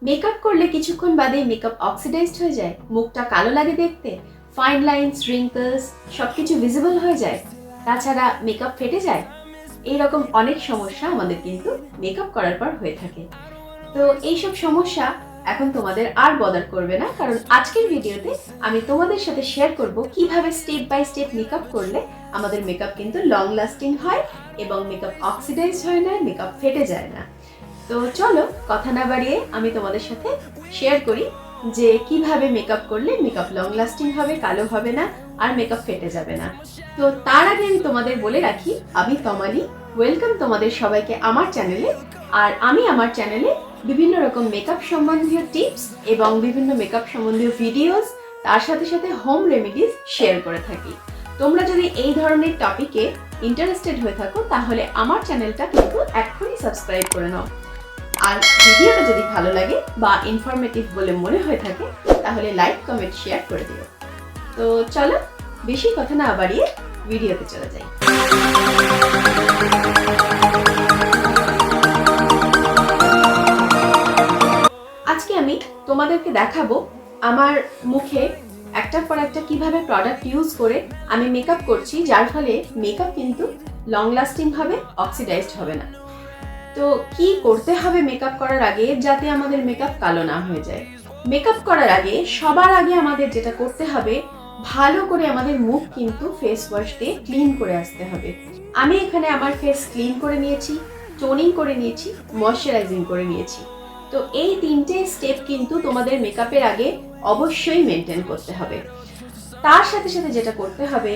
Makeup করলে কিছুক্ষণ বাদে মেকআপ অক্সিডাইজড হয়ে যায়, মুখটা কালো লাগে দেখতে, ফাইন লাইনস, রিঙ্কলস সবকিছু ভিজিবল হয়ে যায়, তাছাড়া মেকআপ ফেটে যায়। এইরকম অনেক সমস্যা আমাদের কিন্তু মেকআপ করার পর হয়ে থাকে। তো এইসব সমস্যা এখন তোমাদের আর বদার করবে না, কারণ আজকের ভিডিওতে আমি তোমাদের সাথে শেয়ার করব কিভাবে স্টেপ বাই স্টেপ মেকআপ করলে আমাদের মেকআপ কিন্তু লং লাস্টিং হয় এবং মেকআপ অক্সিডাইজ হয় না, মেকআপ ফেটে যায় না। তো চলো কথা না বাড়িয়ে আমি তোমাদের সাথে শেয়ার করি যে কিভাবে মেকআপ করলে মেকআপ লং লাস্টিং হবে, কালো হবে না আর মেকআপ ফেটে যাবে না। তো তার আগে আমি তোমাদের বলে রাখি, আমি তমালি, ওয়েলকাম তোমাদের সবাইকে আমার চ্যানেলে। আর আমি আমার চ্যানেলে বিভিন্ন রকম মেকআপ সম্বন্ধীয় টিপস এবং বিভিন্ন মেকআপ সম্বন্ধীয় ভিডিওস, তার সাথে সাথে হোম রেমেডিস শেয়ার করে থাকি। তোমরা যদি এই ধরনের টপিকে ইন্টারেস্টেড হয়ে থাকো তাহলে আমার চ্যানেলটা কিন্তু এক্ষুনি সাবস্ক্রাইব করে নাও। আর ভিডিওটা যদি ভালো লাগে বা ইনফরমেটিভ বলে মনে হয়ে থাকে তাহলে লাইক, কমেন্ট, শেয়ার করে দিও। তো চলো বেশি কথা না বাড়িয়ে ভিডিওতে চলে যাই। আজকে আমি তোমাদেরকে দেখাবো আমার মুখে একটার পর একটা কিভাবে প্রোডাক্ট ইউজ করে আমি মেকআপ করছি, যার ফলে মেকআপ কিন্তু লং লাস্টিং হবে, অক্সিডাইজড হবে না। তো কি করতে হবে মেকআপ করার আগে যাতে আমাদের মেকআপ কালো না হয়ে যায়? মেকআপ করার আগে সবার আগে আমাদের যেটা করতে হবে, ভালো করে আমাদের মুখ কিন্তু ফেস ওয়াশ দিয়ে ক্লিন করে আসতে হবে। আমি এখানে আমার ফেস ক্লিন করে নিয়েছি, টোনিং করে নিয়েছি, ময়শ্চারাইজিং করে নিয়েছি। তো এই তিনটে স্টেপ কিন্তু তোমাদের মেকআপের আগে অবশ্যই মেনটেন করতে হবে। তার সাথে সাথে যেটা করতে হবে,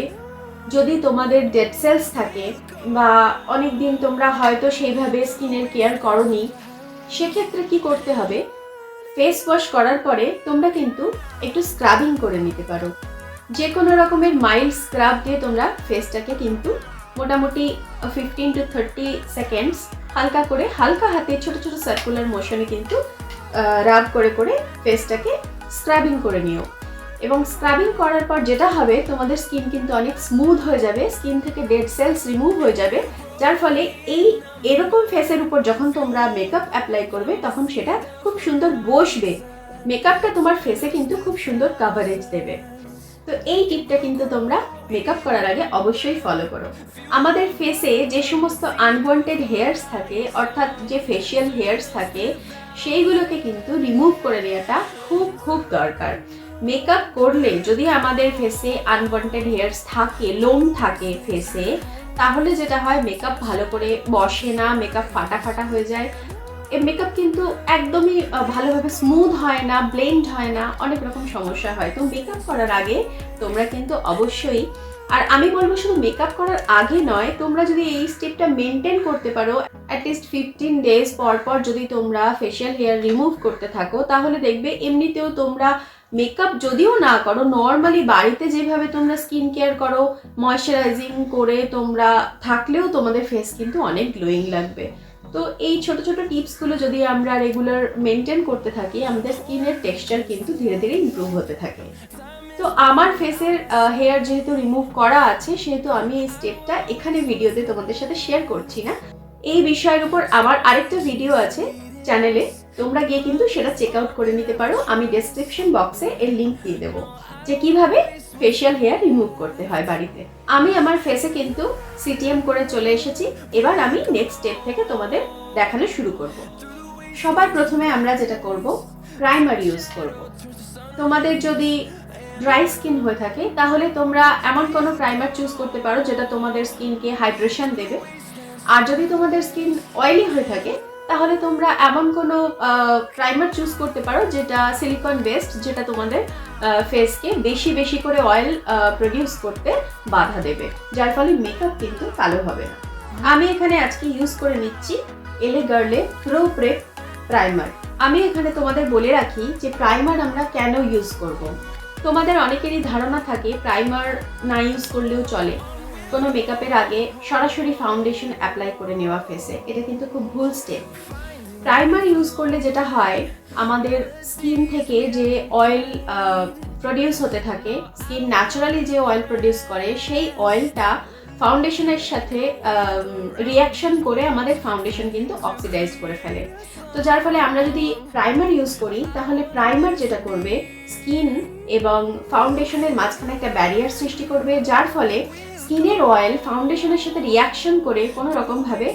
যদি তোমাদের ডেড সেলস থাকে বা অনেক দিন তোমরা হয়তো সেইভাবে স্কিনের কেয়ার করোনি, সেক্ষেত্রে কি করতে হবে, ফেস ওয়াশ করার পরে তোমরা কিন্তু একটু স্ক্রাবিং করে নিতে পারো। যে কোনো রকমের মাইল্ড স্ক্রাব দিয়ে তোমরা ফেসটাকে কিন্তু মোটামুটি 15 to 30 সেকেন্ডস হালকা করে, হালকা হাতে ছোট ছোট সার্কুলার মোশনে কিন্তু রাব করে করে ফেসটাকে স্ক্রাবিং করে নিও। এবং স্ক্রাবিং করার পর যেটা হবে, তোমাদের স্কিন কিন্তু অনেক স্মুথ হয়ে যাবে, স্কিন থেকে ডেড সেলস রিমুভ হয়ে যাবে, যার ফলে এরকম ফেসের উপর যখন তোমরা মেকআপ অ্যাপ্লাই করবে তখন সেটা খুব সুন্দর বসবে, মেকআপটা তোমার ফেসে কিন্তু খুব সুন্দর কাভারেজ দেবে। তো এই টিপটা কিন্তু তোমরা মেকআপ করার আগে অবশ্যই ফলো করো। আমাদের ফেসে যে সমস্ত আনওয়ান্টেড হেয়ার্স থাকে, অর্থাৎ যে ফেশিয়াল হেয়ার্স থাকে, সেইগুলোকে কিন্তু রিমুভ করে নেওয়াটা খুব খুব দরকার। মেকআপ করলে যদি আমাদের ফেসে আনওয়ান্টেড হেয়ার্স থাকে, লোম থাকে ফেসে, তাহলে যেটা হয় মেকআপ ভালো করে বসে না, মেকআপ ফাটা ফাটা হয়ে যায়, মেকআপ কিন্তু একদমই ভালোভাবে স্মুথ হয় না, ব্লেন্ড হয় না, অনেক রকম সমস্যা হয়। তো মেকআপ করার আগে তোমরা কিন্তু অবশ্যই, আর আমি বলবো শুধু মেকআপ করার আগে নয়, তোমরা যদি এই স্টেপটা মেনটেন করতে পারো, অ্যাটলিস্ট 15 ডেজ পর পর যদি তোমরা ফেশিয়াল হেয়ার রিমুভ করতে থাকো, তাহলে দেখবে এমনিতেও তোমরা মেকআপ যদিও না করো, নর্মালি বাড়িতে যেভাবে তোমরা স্কিন কেয়ার করো, ময়শ্চারাইজিং করে তোমরা থাকলেও তোমাদের ফেস কিন্তু অনেক গ্লোয়িং লাগবে। তো এই ছোট ছোট টিপসগুলো যদি আমরা রেগুলার মেনটেন করতে থাকি, আমাদের স্কিনের টেক্সচার কিন্তু ধীরে ধীরে ইমপ্রুভ হতে থাকে। তো আমার ফেসের হেয়ার যেহেতু রিমুভ করা আছে, সেহেতু আমি এই স্টেপটা এখানে ভিডিওতে তোমাদের সাথে শেয়ার করছি না। এই বিষয়ের উপর আমার আরেকটা ভিডিও আছে চ্যানেলে, তোমরা গিয়ে কিন্তু সেটা চেক আউট করে নিতে পারো। আমি ডেসক্রিপশন বক্সে এর লিংক দিয়ে দেবো যে কিভাবে ফেশিয়াল হেয়ার রিমুভ করতে হয় বাড়িতে। আমি আমার ফেসে কিন্তু সিটিএম করে চলে এসেছি। এবার আমি নেক্সট স্টেপ থেকে তোমাদের দেখানো শুরু করব। সবার প্রথমে আমরা যেটা করব, প্রাইমার ইউজ করব। তোমাদের যদি ড্রাই স্কিন হয়ে থাকে তাহলে তোমরা এমন কোনো প্রাইমার চুজ করতে পারো যেটা তোমাদের স্কিনকে হাইড্রেশন দেবে। আর যদি তোমাদের স্কিন অয়েলি হয়ে থাকে তাহলে তোমরা এমন কোনো প্রাইমার চুজ করতে পারো যেটা সিলিকন বেসড, যেটা তোমাদের ফেসকে বেশি বেশি করে অয়েল প্রডিউস করতে বাধা দেবে, যার ফলে মেকআপ কিন্তু কালো হবে না। আমি এখানে আজকে ইউজ করে নিচ্ছি এলে গার্লে প্রো প্রেপ প্রাইমার। আমি এখানে তোমাদের বলে রাখি যে প্রাইমার আমরা কেন ইউজ করব। তোমাদের অনেকেরই ধারণা থাকে প্রাইমার না ইউজ করলেও চলে, কোনো মেকআপের আগে সরাসরি ফাউন্ডেশন অ্যাপ্লাই করে নেওয়া ফেসে, এটা কিন্তু খুব ভুল স্টেপ। প্রাইমার ইউজ করলে যেটা হয়, আমাদের স্কিন থেকে যে অয়েল প্রডিউস হতে থাকে, স্কিন ন্যাচারালি যে অয়েল প্রডিউস করে, সেই অয়েলটা ফাউন্ডেশনের সাথে রিয়াকশন করে আমাদের ফাউন্ডেশন কিন্তু অক্সিডাইজ করে ফেলে। তো যার ফলে আমরা যদি প্রাইমার ইউজ করি তাহলে প্রাইমার যেটা করবে স্কিন এবং ফাউন্ডেশনের মাঝখানে একটা ব্যারিয়ার সৃষ্টি করবে, যার ফলে স্কিনের অয়েল ফাউন্ডেশনের সাথে রিয়াকশন করে কোনো রকমভাবে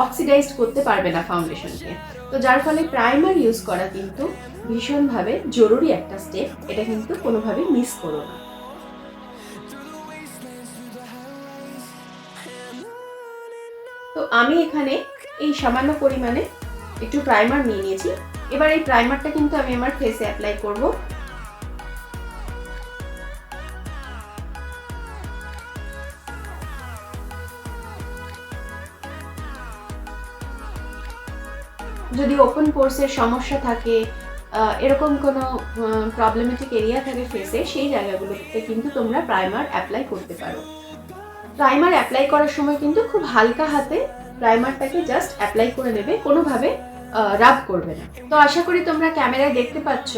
অক্সিডাইজ করতে পারবে না ফাউন্ডেশনকে। তো যার ফলে প্রাইমার ইউজ করা কিন্তু ভীষণভাবে জরুরি একটা স্টেপ, এটা কিন্তু কোনোভাবেই মিস করো না। তো আমি এখানে এই সামান্য পরিমাণে একটু প্রাইমার নিয়ে নিয়েছি। এবার এই প্রাইমারটা কিন্তু আমি আমার ফেসে অ্যাপ্লাই করব। যদি ওপেন পোরসের সমস্যা থাকে, এরকম কোনো প্রবলেমেটিক এরিয়া থাকে ফেসে, সেই জায়গাগুলোতে কিন্তু তোমরা প্রাইমার অ্যাপ্লাই করতে পারো। প্রাইমার অ্যাপ্লাই করার সময় কিন্তু খুব হালকা হাতে প্রাইমারটাকে জাস্ট অ্যাপ্লাই করে নেবে, কোনোভাবে রাব করবে না। তো আশা করি তোমরা ক্যামেরায় দেখতে পাচ্ছ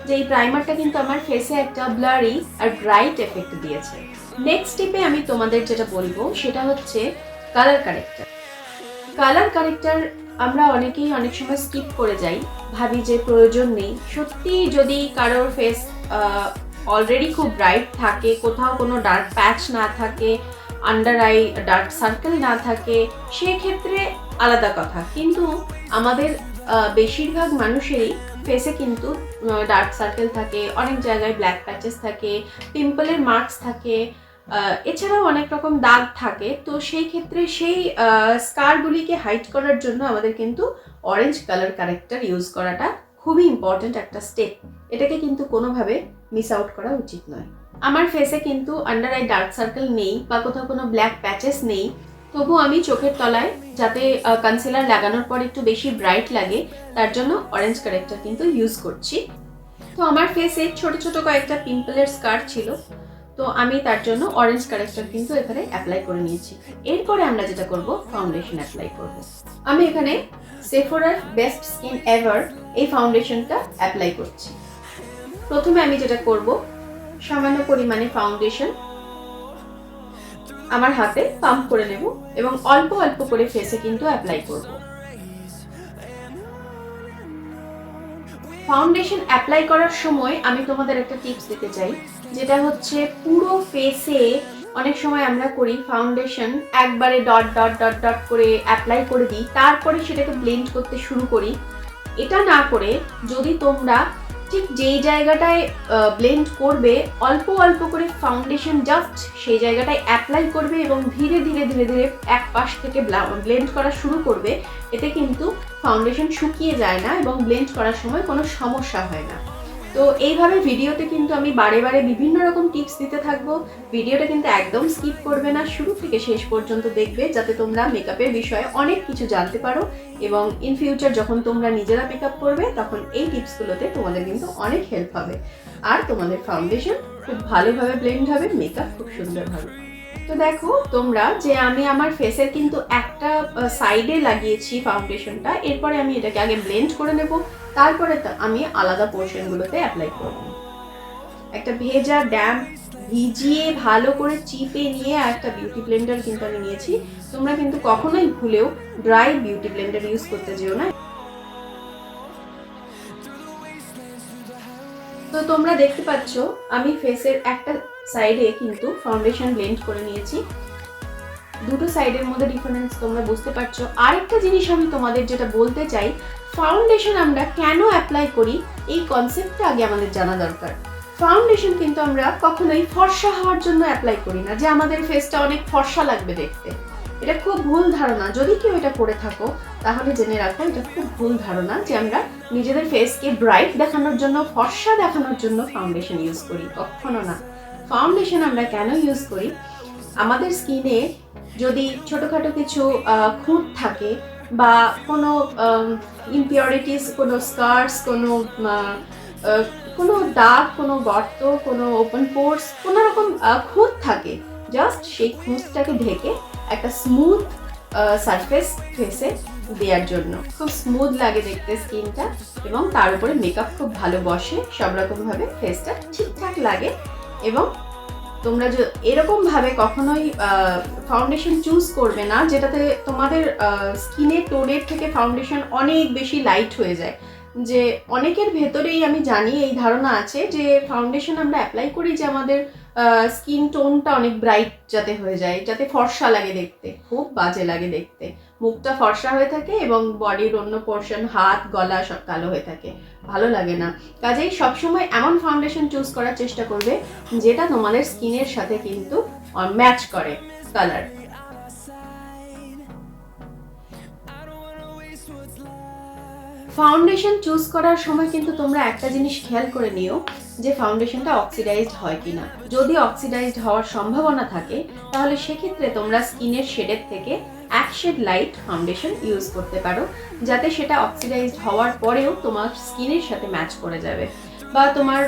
যে এই প্রাইমারটা কিন্তু আমার ফেসে একটা ব্লারি আর ব্রাইট এফেক্ট দিয়েছে। নেক্সট স্টেপে আমি তোমাদের যেটা বলবো সেটা হচ্ছে কালার কারেক্টার। কালার কারেক্টার আমরা অনেকেই অনেক সময় স্কিপ করে যাই, ভাবি যে প্রয়োজন নেই। সত্যি যদি কারোর ফেস অলরেডি খুব ব্রাইট থাকে, কোথাও কোনো ডার্ক প্যাচ না থাকে, আন্ডার আই ডার্ক সার্কেল না থাকে, সেক্ষেত্রে আলাদা কথা। কিন্তু আমাদের বেশিরভাগ মানুষেরই ফেসে কিন্তু ডার্ক সার্কেল থাকে, অনেক জায়গায় ব্ল্যাক প্যাচেস থাকে, পিম্পলের মার্কস থাকে, এছাড়াও অনেক রকম দাগ থাকে। তো সেই ক্ষেত্রে সেই স্কারগুলিকে হাইড করার জন্য আমাদের কিন্তু অরেঞ্জ কালার কারেক্টার ইউজ করাটা খুবই ইম্পর্ট্যান্ট একটা স্টেপ। এটাকে কিন্তু কোনোভাবে মিস আউট করা উচিত নয়। আমার ফেসে কিন্তু আন্ডার আই ডার্ক সার্কেল নেই বা কোথাও কোনো ব্ল্যাক প্যাচেস নেই, তবু আমি চোখের তলায় যাতে কনসিলার লাগানোর পর একটু বেশি ব্রাইট লাগে তার জন্য অরেঞ্জ কারেক্টার কিন্তু ইউজ করছি। তো আমার ফেসে ছোট ছোট কয়েকটা পিম্পলের স্কার ছিল, তো আমি তার জন্য অরেঞ্জ কারেক্টার কিন্তু এখানে অ্যাপ্লাই করে নিয়েছি। এরপরে আমরা যেটা করব, ফাউন্ডেশন অ্যাপ্লাই করব। আমি এখানে সেফোরার বেস্ট স্কিন এভার এই ফাউন্ডেশনটা অ্যাপ্লাই করছি। প্রথমে আমি যেটা করব, সামান্য পরিমাণে ফাউন্ডেশন আমার হাতে পাম্প করে নেব এবং অল্প অল্প করে ফেসে কিন্তু অ্যাপ্লাই করব। ফাউন্ডেশন অ্যাপ্লাই করার সময় আমি তোমাদের একটা টিপস দিতে চাই, যেটা হচ্ছে পুরো ফেসে অনেক সময় আমরা করি ফাউন্ডেশন একবারে ডট ডট ডট ডট করে অ্যাপ্লাই করে দিই, তারপরে সেটাকে ব্লেন্ড করতে শুরু করি। এটা না করে যদি তোমরা ঠিক যেই জায়গাটায় ব্লেন্ড করবে অল্প অল্প করে ফাউন্ডেশন জাস্ট সেই জায়গাটায় অ্যাপ্লাই করবে এবং ধীরে ধীরে ধীরে ধীরে এক পাশ থেকে ব্লেন্ড করা শুরু করবে, এতে কিন্তু ফাউন্ডেশন শুকিয়ে যায় না এবং ব্লেন্ড করার সময় কোনো সমস্যা হয় না। তো এইভাবে ভিডিওতে কিন্তু আমি বারে বারে বিভিন্ন রকম টিপস দিতে থাকবো। ভিডিওটা কিন্তু একদম স্কিপ করবে না, শুরু থেকে শেষ পর্যন্ত দেখবে, যাতে তোমরা মেকআপের বিষয়ে অনেক কিছু জানতে পারো এবং ইন ফিউচার যখন তোমরা নিজেরা মেকআপ করবে তখন এই টিপসগুলোতে তোমাদের কিন্তু অনেক হেল্প হবে আর তোমাদের ফাউন্ডেশন খুব ভালোভাবে ব্লেন্ড হবে, মেকআপ খুব সুন্দর হবে। তো দেখো তোমরা যে আমি আমার ফেসের কিন্তু একটা সাইডে লাগিয়েছি ফাউন্ডেশনটা, এরপরে আমি এটাকে আগে ব্লেন্ড করে নেব, তারপরে আমি আলাদা পোর্শনগুলোতে অ্যাপ্লাই করব। একটা ভেজা ড্যাম্প ভিজিয়ে ভালো করে চিপে নিয়ে একটা বিউটি ব্লেন্ডার কিন্তু আমি নিয়েছি। তোমরা কিন্তু কখনোই ভুলেও ড্রাই বিউটি ব্লেন্ডার ইউজ করতে যেও না। তো তোমরা দেখতে পাচ্ছ আমি ফেসের একটা সাইডে কিন্তু ফাউন্ডেশন ব্লেন্ড করে নিয়েছি। দুটো সাইডের মধ্যে ডিফারেন্স তোমরা বুঝতে পারছো। আরেকটা জিনিস আমি তোমাদের যেটা বলতে চাই, ফাউন্ডেশন আমরা কেন অ্যাপ্লাই করি এই কনসেপ্টটা আগে আমাদের জানা দরকার। ফাউন্ডেশন কিন্তু আমরা কখনোই ফর্সা হওয়ার জন্য অ্যাপ্লাই করি না, যে আমাদের ফেসটা অনেক ফর্সা লাগবে দেখতে। এটা খুব ভুল ধারণা। যদি কেউ এটা করে থাকো তাহলে জেনে রাখো এটা খুব ভুল ধারণা যে আমরা নিজেদের ফেসকে ব্রাইট দেখানোর জন্য, ফর্সা দেখানোর জন্য ফাউন্ডেশন ইউজ করি, কখনো না। ফাউন্ডেশন আমরা কেন ইউজ করি, আমাদের স্কিনে যদি ছোটোখাটো কিছু খুঁত থাকে বা কোনো ইমপিউরিটিস, কোনো স্কার্স, কোনো দাগ, কোনো গর্ত, কোনো ওপেন পোর্স, কোনো রকম খুঁত থাকে, জাস্ট সেই খুঁতটাকে ঢেকে একটা স্মুথ সারফেস ফেসে দেওয়ার জন্য। খুব স্মুথ লাগে দেখতে স্কিনটা এবং তার উপরে মেকআপ খুব ভালো বসে, সব রকমভাবে ফেসটা ঠিকঠাক লাগে এবং তোমরা এরকমভাবে কখনোই ফাউন্ডেশন চুজ করবে না যেটাতে তোমাদের স্কিনের টোনের থেকে ফাউন্ডেশন অনেক বেশি লাইট হয়ে যায়। যে অনেকের ভেতরেই আমি জানি, এই ধারণা আছে যে ফাউন্ডেশন আমরা অ্যাপ্লাই করি যে আমাদের স্কিন টোনটা অনেক ব্রাইট যাতে হয়ে যায়, যাতে ফর্সা লাগে দেখতে। খুব বাজে লাগে দেখতে, মুখটা ফর্সা হয়ে থাকে এবং বডির অন্য পোর্শন, হাত, গলা সব কালো হয়ে থাকে, ভালো লাগে না। কাজেই সবসময় এমন ফাউন্ডেশন চুজ করার চেষ্টা করবে যেটা তোমাদের স্কিনের সাথে কিন্তু ম্যাচ করে কালার। ফাউন্ডেশন চুজ করার সময় কিন্তু তোমরা একটা জিনিস খেয়াল করে নিও যে ফাউন্ডেশনটা অক্সিডাইজড হয় কিনা। যদি অক্সিডাইজড হওয়ার সম্ভাবনা থাকে তাহলে সেক্ষেত্রে তোমরা স্কিনের শেডের থেকে এক শেড লাইট ফাউন্ডেশন ইউজ করতে পারো, যাতে সেটা অক্সিডাইজড হওয়ার পরেও তোমার স্কিনের সাথে ম্যাচ করে যাবে, বা তোমার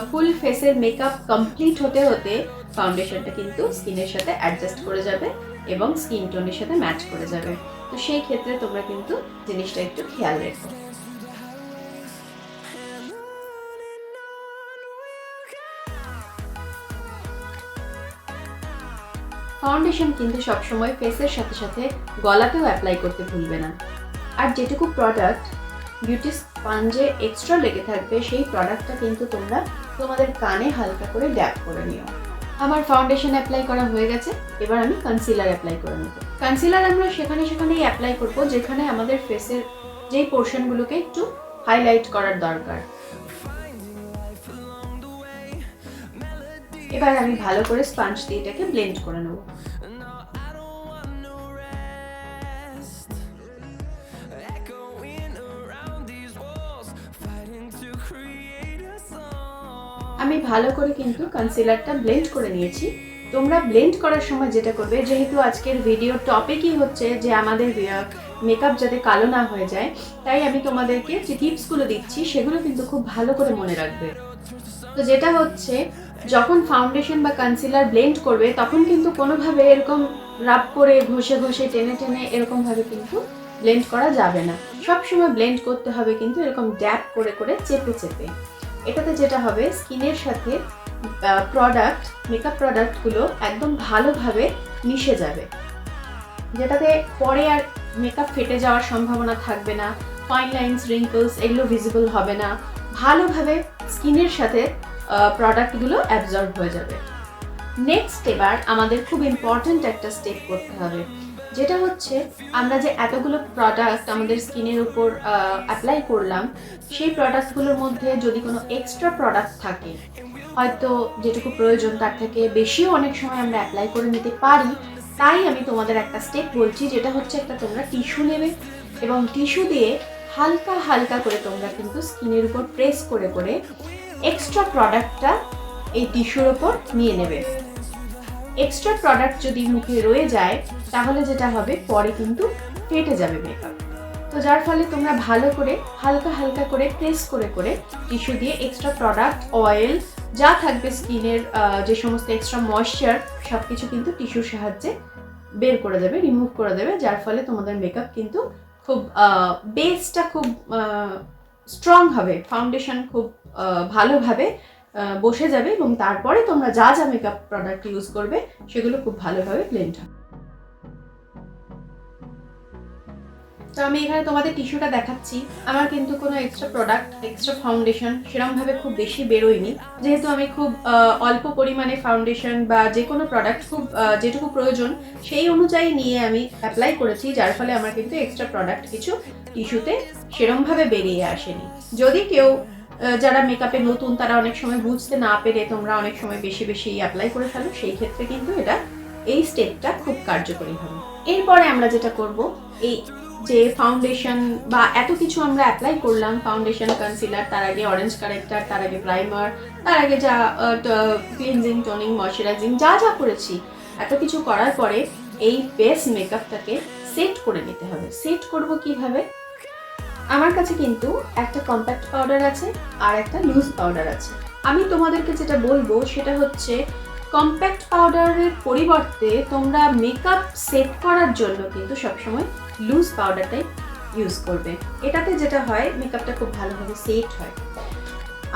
ফুল ফেসের মেকআপ কমপ্লিট হতে হতে ফাউন্ডেশনটা কিন্তু স্কিনের সাথে অ্যাডজাস্ট করে যাবে এবং স্কিন টোনের সাথে ম্যাচ করে যাবে। তো সেই ক্ষেত্রে তোমরা কিন্তু জিনিসটা একটু খেয়াল রেখো। ফাউন্ডেশন কিন্তু সবসময় ফেসের সাথে সাথে গলাতেও অ্যাপ্লাই করতে ভুলবে না। আর যেটুকু প্রোডাক্ট বিউটি স্পঞ্জে এক্সট্রা লেগে থাকবে সেই প্রোডাক্টটা কিন্তু তোমরা তোমাদের কানে হালকা করে ড্যাপ করে নিও। আমার ফাউন্ডেশন অ্যাপ্লাই করা হয়ে গেছে, এবার আমি কনসিলার অ্যাপ্লাই করে নেব। কনসিলার আমরা সেখানেই অ্যাপ্লাই করব যেখানে আমাদের ফেসের যেই পোর্শনগুলোকে একটু হাইলাইট করার দরকার। এবার আমি ভালো করে স্পঞ্জ দিয়ে এটাকে ব্লেন্ড করে নেব। আমি ভালো করে কিন্তু কনসিলারটা ব্লেন্ড করে নিয়েছি। তোমরা ব্লেন্ড করার সময় যেটা করবে, যেহেতু আজকের ভিডিও টপিকই হচ্ছে যে আমাদের মেকআপ যাতে কালো না হয়ে যায়, তাই আমি তোমাদেরকে যে টিপসগুলো দিচ্ছি সেগুলো কিন্তু খুব ভালো করে মনে রাখবে। তো যেটা হচ্ছে, যখন ফাউন্ডেশন বা কনসিলার ব্লেন্ড করবে তখন কিন্তু কোনোভাবে এরকম রাব করে ঘষে ঘষে টেনে টেনে এরকমভাবে কিন্তু ব্লেন্ড করা যাবে না। সবসময় ব্লেন্ড করতে হবে কিন্তু এরকম ড্যাপ করে করে চেপে চেপে। এটাতে যেটা হবে, স্কিনের সাথে মেকআপ প্রোডাক্টগুলো একদম ভালোভাবে মিশে যাবে, যেটাতে পরে আর মেকআপ ফেটে যাওয়ার সম্ভাবনা থাকবে না, ফাইন লাইনস, রিঙ্কলস এগুলো ভিজিবল হবে না, ভালোভাবে স্কিনের সাথে প্রোডাক্টগুলো অ্যাবজর্ব হয়ে যাবে। নেক্সট এবার আমাদের খুব ইম্পর্ট্যান্ট একটা স্টেপ করতে হবে, যেটা হচ্ছে আমরা যে এতগুলো প্রোডাক্ট আমাদের স্কিনের উপর অ্যাপ্লাই করলাম, সেই প্রোডাক্টগুলোর মধ্যে যদি কোনো এক্সট্রা প্রোডাক্ট থাকে, হয়তো যেটুকু প্রয়োজন তার থেকে বেশিও অনেক সময় আমরা অ্যাপ্লাই করে নিতে পারি, তাই আমি তোমাদের একটা স্টেপ বলছি, যেটা হচ্ছে একটা তোমরা টিস্যু নেবে এবং টিস্যু দিয়ে হালকা হালকা করে তোমরা কিন্তু স্কিনের উপর প্রেস করে করে এক্সট্রা প্রোডাক্টটা এই টিস্যুর ওপর নিয়ে নেবে। এক্সট্রা প্রোডাক্ট যদি মুখে রয়ে যায় তাহলে যেটা হবে, পরে কিন্তু ফেটে যাবে মেকআপ। তো যার ফলে তোমরা ভালো করে হালকা হালকা করে প্রেস করে করে টিস্যু দিয়ে এক্সট্রা প্রোডাক্ট, অয়েল যা থাকবে স্কিনের, যে সমস্ত এক্সট্রা ময়েশ্চার সব কিছু কিন্তু টিস্যুর সাহায্যে বের করে দেবে, রিমুভ করে দেবে। যার ফলে তোমাদের মেকআপ কিন্তু খুব বেসটা খুব স্ট্রং হবে, ফাউন্ডেশন খুব ভালোভাবে বসে যাবে এবং তারপরে তোমরা যা যা মেকআপ প্রোডাক্ট ইউজ করবে সেগুলো খুব ভালোভাবে ব্লেন্ড হবে। তো আমি এখানে তোমাদের টিস্যুটা দেখাচ্ছি। আমার কিন্তু কোনো এক্সট্রা প্রোডাক্ট, এক্সট্রা ফাউন্ডেশন সেরকমভাবে খুব বেশি বেরোয়নি, যেহেতু আমি খুব অল্প পরিমাণে ফাউন্ডেশন বা যে কোনো প্রোডাক্ট খুব যেটুকু প্রয়োজন সেই অনুযায়ী নিয়ে আমি অ্যাপ্লাই করেছি, যার ফলে আমার কিন্তু এক্সট্রা প্রোডাক্ট কিছু টিস্যুতে সেরমভাবে বেরিয়ে আসেনি। যদি কেউ যারা মেকআপে নতুন, তারা অনেক সময় বুঝতে না পেরে তোমরা অনেক সময় বেশি বেশি অ্যাপ্লাই করে ফেলো, সেই ক্ষেত্রে কিন্তু এই স্টেপটা খুব কার্যকরী হবে। এরপরে আমরা যেটা করব, এই যে ফাউন্ডেশন বা এত কিছু আমরা অ্যাপ্লাই করলাম, ফাউন্ডেশন, কনসিলার, তার আগে অরেঞ্জ কারেক্টার, তার আগে প্রাইমার, তার আগে যা ক্লিনজিং, টোনিং, ময়শ্চারাইজিং যা যা করেছি, এত কিছু করার পরে এই বেস মেকআপটাকে সেট করে নিতে হবে। সেট করব কিভাবে? আমার কাছে কিন্তু একটা কম্প্যাক্ট পাউডার আছে আর একটা লুজ পাউডার আছে। আমি তোমাদেরকে যেটা বলবো সেটা হচ্ছে, কম্প্যাক্ট পাউডারের পরিবর্তে তোমরা মেকআপ সেট করার জন্য কিন্তু সবসময় লুজ পাউডারটাই ইউজ করবে। এটাতে যেটা হয়, মেকআপটা খুব ভালোভাবে সেট হয়।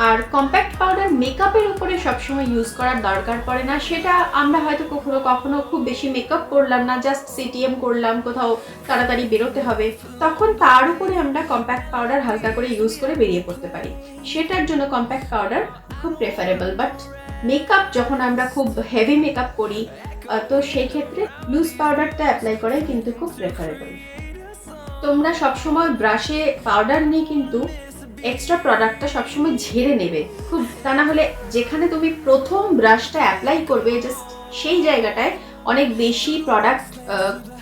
আর কম্প্যাক্ট পাউডার মেকআপের উপরে সবসময় ইউজ করার দরকার পড়ে না, সেটা আমরা হয়তো কখনো কখনো খুব বেশি মেকআপ করলাম না, জাস্ট সিটিএম করলাম, কোথাও তাড়াতাড়ি বেরোতে হবে, তখন তার উপরে আমরা কম্প্যাক্ট পাউডার হালকা করে ইউজ করে বেরিয়ে পড়তে পারি, সেটার জন্য কম্প্যাক্ট পাউডার খুব প্রেফারেবল। বাট মেকআপ যখন আমরা খুব হেভি মেকআপ করি তো সেই ক্ষেত্রে লুজ পাউডারটা অ্যাপ্লাই করাই কিন্তু খুব প্রেফারেবল। তোমরা সবসময় ব্রাশে পাউডার নিয়ে কিন্তু এক্সট্রা প্রোডাক্টটা সবসময় ঝেড়ে নেবে খুব, তা না হলে যেখানে তুমি প্রথম ব্রাশটা অ্যাপ্লাই করবে জাস্ট সেই জায়গাটায় অনেক বেশি প্রোডাক্ট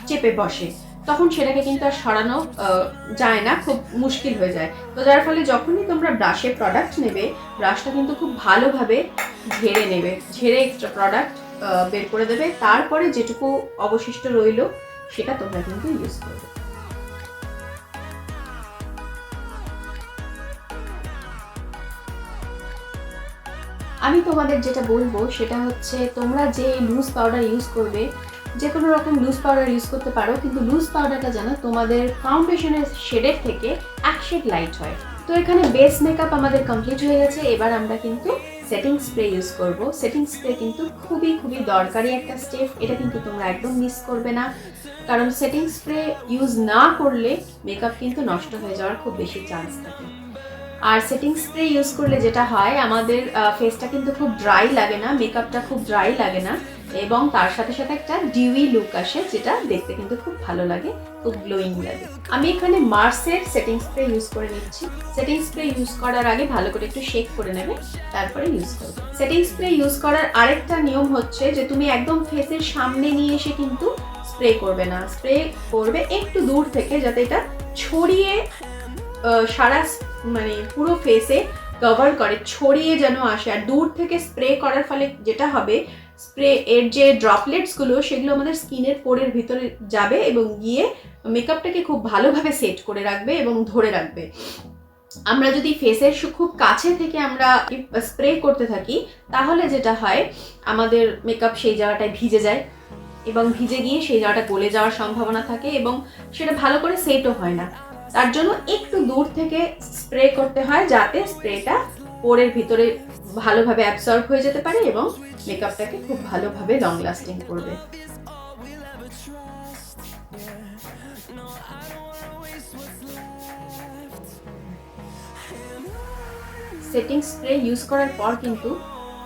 চেপে বসে, তখন সেটাকে কিন্তু আর সরানো যায় না, খুব মুশকিল হয়ে যায়। তো যার ফলে যখনই তোমরা ব্রাশে প্রোডাক্ট নেবে, ব্রাশটা কিন্তু খুব ভালোভাবে ঝেড়ে নেবে, ঝেড়ে এক্সট্রা প্রোডাক্ট বের করে দেবে, তারপরে যেটুকু অবশিষ্ট রইলো সেটা তোমরা কিন্তু ইউজ করবে। আমি তোমাদের যেটা বলবো সেটা হচ্ছে, তোমরা যে লুজ পাউডার ইউজ করবে, যে কোনো রকম লুজ পাউডার ইউজ করতে পারো, কিন্তু লুজ পাউডারটা যেন তোমাদের ফাউন্ডেশনের শেডের থেকে এক শেড লাইট হয়। তো এখানে বেস মেকআপ আমাদের কমপ্লিট হয়ে গেছে, এবার আমরা কিন্তু সেটিং স্প্রে ইউজ করব। সেটিং স্প্রে কিন্তু খুবই খুবই দরকারি একটা স্টেপ, এটা কিন্তু তোমরা একদম মিস করবে না, কারণ সেটিং স্প্রে ইউজ না করলে মেকআপ কিন্তু নষ্ট হয়ে যাওয়ার খুব বেশি চান্স থাকে। আর সেটিং স্প্রে ইউজ করলে যেটা হয়, আমাদের ফেসটা কিন্তু খুব ড্রাই লাগে না, মেকআপটা খুব ড্রাই লাগে না, এবং তার সাথে সাথে একটা ডিউই লুক আসে, যেটা দেখতে কিন্তু খুব ভালো লাগে, খুব গ্লোয়িং লাগে। আমি এখানে মার্সের সেটিং স্প্রে ইউজ করে নিচ্ছি। সেটিং স্প্রে ইউজ করার আগে ভালো করে একটু শেক করে নেবে, তারপরে ইউজ করবে। সেটিং স্প্রে ইউজ করার আরেকটা নিয়ম হচ্ছে যে তুমি একদম ফেসের সামনে নিয়ে এসে কিন্তু স্প্রে করবে না, স্প্রে করবে একটু দূর থেকে, যাতে এটা ছড়িয়ে সারা মানে পুরো ফেসে কভার করে, ছড়িয়ে যেন আসে। আর দূর থেকে স্প্রে করার ফলে যেটা হবে, স্প্রে এর যে ড্রপলেটসগুলো সেগুলো আমাদের স্কিনের পোরের ভিতরে যাবে এবং গিয়ে মেকআপটাকে খুব ভালোভাবে সেট করে রাখবে এবং ধরে রাখবে। আমরা যদি ফেসের খুব কাছে থেকে আমরা স্প্রে করতে থাকি, তাহলে যেটা হয়, আমাদের মেকআপ সেই জায়গাটায় ভিজে যায় এবং ভিজে গিয়ে সেই জায়গাটা গলে যাওয়ার সম্ভাবনা থাকে এবং সেটা ভালো করে সেটও হয় না। তার জন্য একটু দূর থেকে স্প্রে করতে হয়, যাতে স্প্রেটা পোরের ভিতরে ভালোভাবে অ্যাবসর্ব হয়ে যেতে পারে এবং মেকআপটাকে খুব ভালোভাবে লং লাস্টিং করবে। সেটিং স্প্রে ইউজ করার পর কিন্তু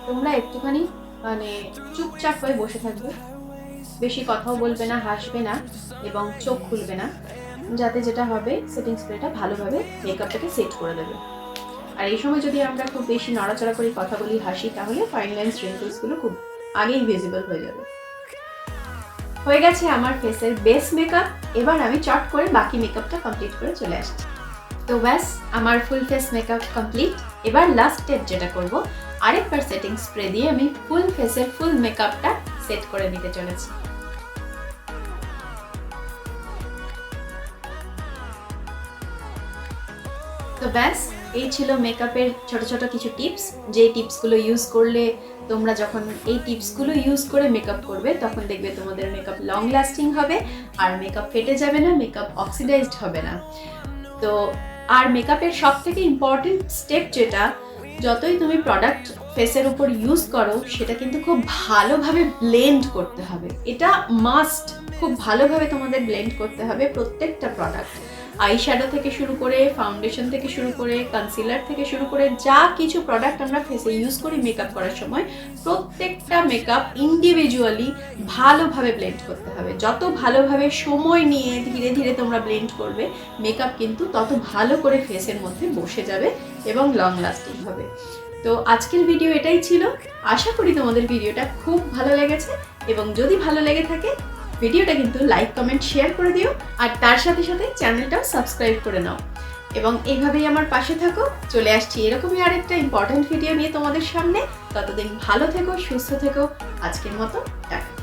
তোমরা একটুখানি মানে চুপচাপ হয়ে বসে থাকবে, বেশি কথাও বলবে না, হাসবে না এবং চোখ খুলবে না, যাতে যেটা হবে সেটিং স্প্রেটা ভালোভাবে মেকআপটাকে সেট করে দেবে। আর এই সময় যদি আমরা খুব বেশি নড়াচড়া করে কথা বলি, হাসি, তাহলে ফাইন লাইন্স রিঙ্কলসগুলো খুব আগেই ভিজিবল হয়ে যাবে। হয়ে গেছে আমার ফেসের বেস মেকআপ, এবার আমি চট করে বাকি মেকআপটা কমপ্লিট করে চলে আসছি। তো ব্যাস, আমার ফুল ফেস মেকআপ কমপ্লিট। এবার লাস্ট স্টেপ যেটা করব, আরেকবার সেটিং স্প্রে দিয়ে আমি ফুল ফেসের ফুল মেকআপটা সেট করে নিতে চলেছি। তো ব্যাস, এই ছিল মেকআপের ছোট ছোট কিছু টিপস, যে টিপসগুলো ইউজ করলে তোমরা যখন এই টিপসগুলো ইউজ করে মেকআপ করবে, তখন দেখবে তোমাদের মেকআপ লং লাস্টিং হবে, আর মেকআপ ফেটে যাবে না, মেকআপ অক্সিডাইজড হবে না। তো আর মেকআপের সব থেকে ইম্পর্টেন্ট স্টেপ যেটা, যতই তুমি প্রোডাক্ট ফেসের উপর ইউজ করো, সেটা কিন্তু খুব ভালোভাবে ব্লেন্ড করতে হবে। এটা মাস্ট, খুব ভালোভাবে তোমাদের ব্লেন্ড করতে হবে প্রত্যেকটা প্রোডাক্ট, আই শ্যাডো থেকে শুরু করে, ফাউন্ডেশন থেকে শুরু করে, কনসিলার থেকে শুরু করে, যা কিছু প্রোডাক্ট আমরা ফেসে ইউজ করি মেকআপ করার সময়, প্রত্যেকটা মেকআপ ইন্ডিভিজুয়ালি ভালোভাবে ব্লেন্ড করতে হবে। যত ভালোভাবে সময় নিয়ে ধীরে ধীরে তোমরা ব্লেন্ড করবে, মেকআপ কিন্তু তত ভালো করে ফেসের মধ্যে বসে যাবে এবং লং লাস্টিং হবে। তো আজকের ভিডিও এটাই ছিল। আশা করি তোমাদের ভিডিওটা খুব ভালো লেগেছে, এবং যদি ভালো লেগে থাকে ভিডিওটা কিন্তু লাইক, কমেন্ট, শেয়ার করে দিও, আর তার সাথে সাথে চ্যানেলটাও সাবস্ক্রাইব করে নাও, এবং এইভাবেই আমার পাশে থাকো। চলে আসছি এরকমই আরেকটা ইম্পর্টেন্ট ভিডিও নিয়ে তোমাদের সামনে। ততদিন ভালো থেকো, সুস্থ থেকো। আজকের মতো টাটা।